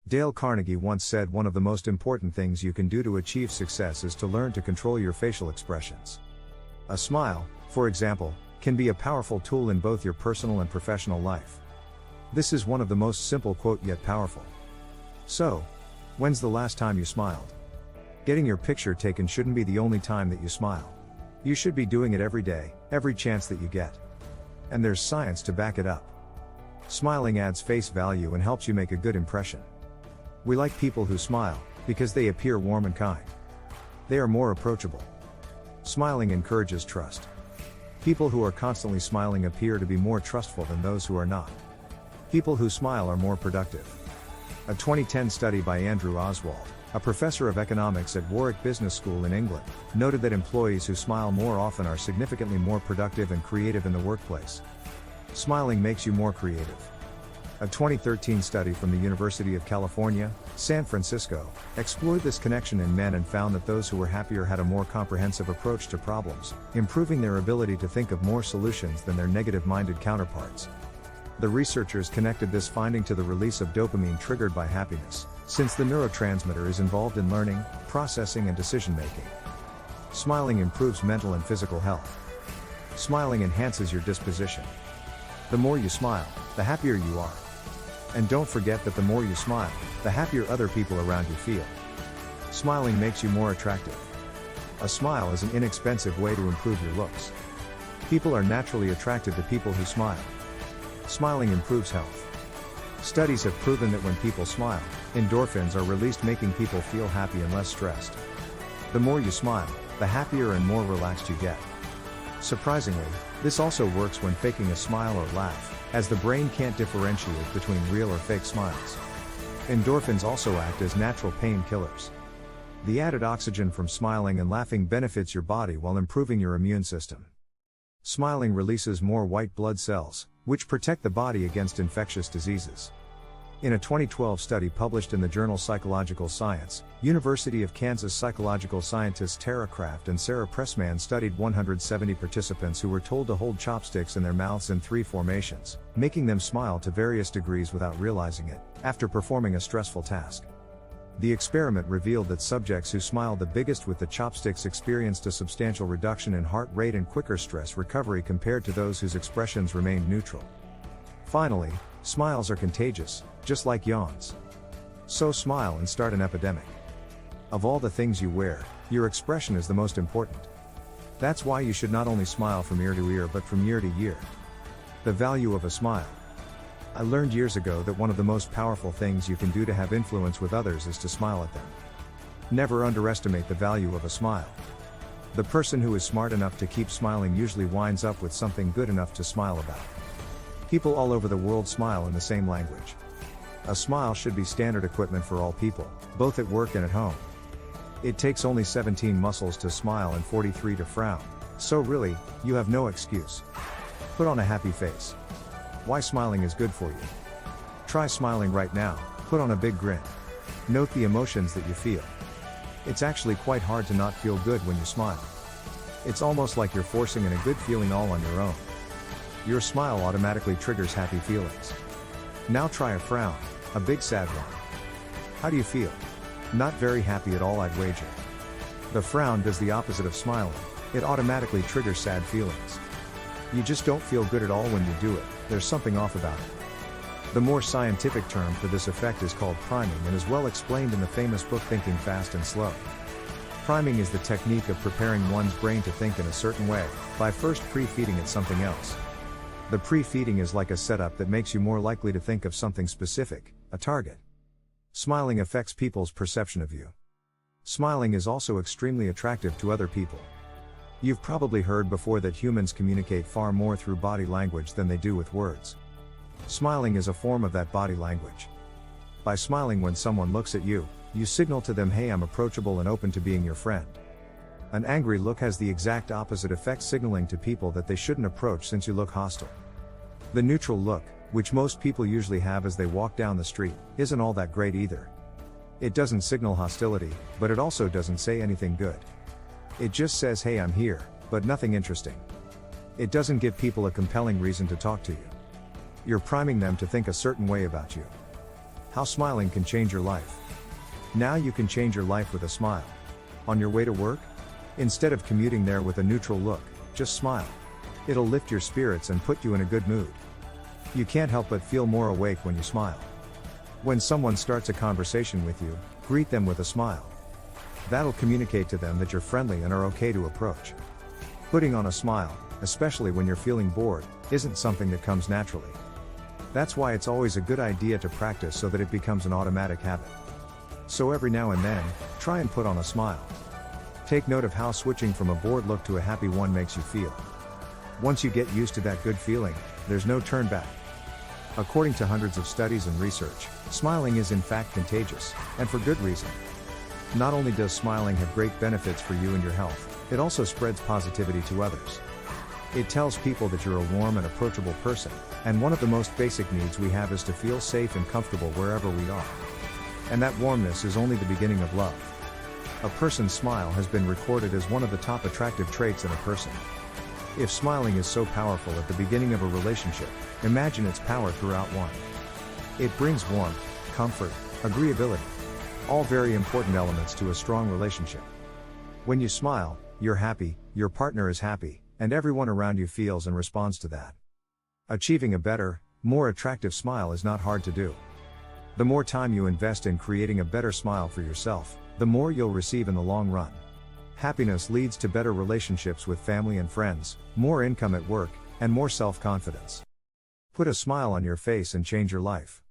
Dale Carnegie once said one of the most important things you can do to achieve success is to learn to control your facial expressions. A smile, for example, can be a powerful tool in both your personal and professional life. This is one of the most simple quote yet powerful. So, when's the last time you smiled? Getting your picture taken shouldn't be the only time that you smile. You should be doing it every day, every chance that you get. And there's science to back it up. Smiling adds face value and helps you make a good impression. We like people who smile, because they appear warm and kind. They are more approachable. Smiling encourages trust. People who are constantly smiling appear to be more trustful than those who are not. People who smile are more productive. A 2010 study by Andrew Oswald, a professor of economics at Warwick Business School in England, noted that employees who smile more often are significantly more productive and creative in the workplace. Smiling makes you more creative. A 2013 study from the University of California, San Francisco, explored this connection in men and found that those who were happier had a more comprehensive approach to problems, improving their ability to think of more solutions than their negative-minded counterparts. The researchers connected this finding to the release of dopamine triggered by happiness, since the neurotransmitter is involved in learning, processing and decision-making. Smiling improves mental and physical health. Smiling enhances your disposition. The more you smile, the happier you are. And don't forget that the more you smile, the happier other people around you feel. Smiling makes you more attractive. A smile is an inexpensive way to improve your looks. People are naturally attracted to people who smile. Smiling improves health. Studies have proven that when people smile, endorphins are released, making people feel happy and less stressed. The more you smile, the happier and more relaxed you get. Surprisingly, this also works when faking a smile or laugh, as the brain can't differentiate between real or fake smiles. Endorphins also act as natural painkillers. The added oxygen from smiling and laughing benefits your body while improving your immune system. Smiling releases more white blood cells, which protect the body against infectious diseases. In a 2012 study published in the journal Psychological Science, University of Kansas psychological scientists Tara Kraft and Sarah Pressman studied 170 participants who were told to hold chopsticks in their mouths in 3 formations, making them smile to various degrees without realizing it, after performing a stressful task. The experiment revealed that subjects who smiled the biggest with the chopsticks experienced a substantial reduction in heart rate and quicker stress recovery compared to those whose expressions remained neutral. Finally, smiles are contagious, just like yawns. So smile and start an epidemic. Of all the things you wear, your expression is the most important. That's why you should not only smile from ear to ear but from year to year. The value of a smile. I learned years ago that one of the most powerful things you can do to have influence with others is to smile at them. Never underestimate the value of a smile. The person who is smart enough to keep smiling usually winds up with something good enough to smile about. People all over the world smile in the same language. A smile should be standard equipment for all people, both at work and at home. It takes only 17 muscles to smile and 43 to frown, so really, you have no excuse. Put on a happy face. Why smiling is good for you. Try smiling right now, put on a big grin. Note the emotions that you feel. It's actually quite hard to not feel good when you smile. It's almost like you're forcing in a good feeling all on your own. Your smile automatically triggers happy feelings. Now try a frown, a big sad one. How do you feel? Not very happy at all, I'd wager. The frown does the opposite of smiling, it automatically triggers sad feelings. You just don't feel good at all when you do it, there's something off about it. The more scientific term for this effect is called priming and is well explained in the famous book Thinking Fast and Slow. Priming is the technique of preparing one's brain to think in a certain way, by first pre-feeding it something else. The pre-feeding is like a setup that makes you more likely to think of something specific, a target. Smiling affects people's perception of you. Smiling is also extremely attractive to other people. You've probably heard before that humans communicate far more through body language than they do with words. Smiling is a form of that body language. By smiling when someone looks at you, you signal to them, hey, I'm approachable and open to being your friend. An angry look has the exact opposite effect, signaling to people that they shouldn't approach since you look hostile. The neutral look, which most people usually have as they walk down the street, isn't all that great either. It doesn't signal hostility, but it also doesn't say anything good. It just says, hey, I'm here, but nothing interesting. It doesn't give people a compelling reason to talk to you. You're priming them to think a certain way about you. How smiling can change your life. Now you can change your life with a smile. On your way to work? Instead of commuting there with a neutral look, just smile. It'll lift your spirits and put you in a good mood. You can't help but feel more awake when you smile. When someone starts a conversation with you, greet them with a smile. That'll communicate to them that you're friendly and are okay to approach. Putting on a smile, especially when you're feeling bored, isn't something that comes naturally. That's why it's always a good idea to practice so that it becomes an automatic habit. So every now and then, try and put on a smile. Take note of how switching from a bored look to a happy one makes you feel. Once you get used to that good feeling, there's no turn back. According to hundreds of studies and research, smiling is in fact contagious, and for good reason. Not only does smiling have great benefits for you and your health, it also spreads positivity to others. It tells people that you're a warm and approachable person, and one of the most basic needs we have is to feel safe and comfortable wherever we are. And that warmness is only the beginning of love. A person's smile has been recorded as one of the top attractive traits in a person. If smiling is so powerful at the beginning of a relationship, imagine its power throughout one. It brings warmth, comfort, agreeability. All very important elements to a strong relationship. When you smile, you're happy, your partner is happy, and everyone around you feels and responds to that. Achieving a better, more attractive smile is not hard to do. The more time you invest in creating a better smile for yourself, the more you'll receive in the long run. Happiness leads to better relationships with family and friends, more income at work, and more self-confidence. Put a smile on your face and change your life.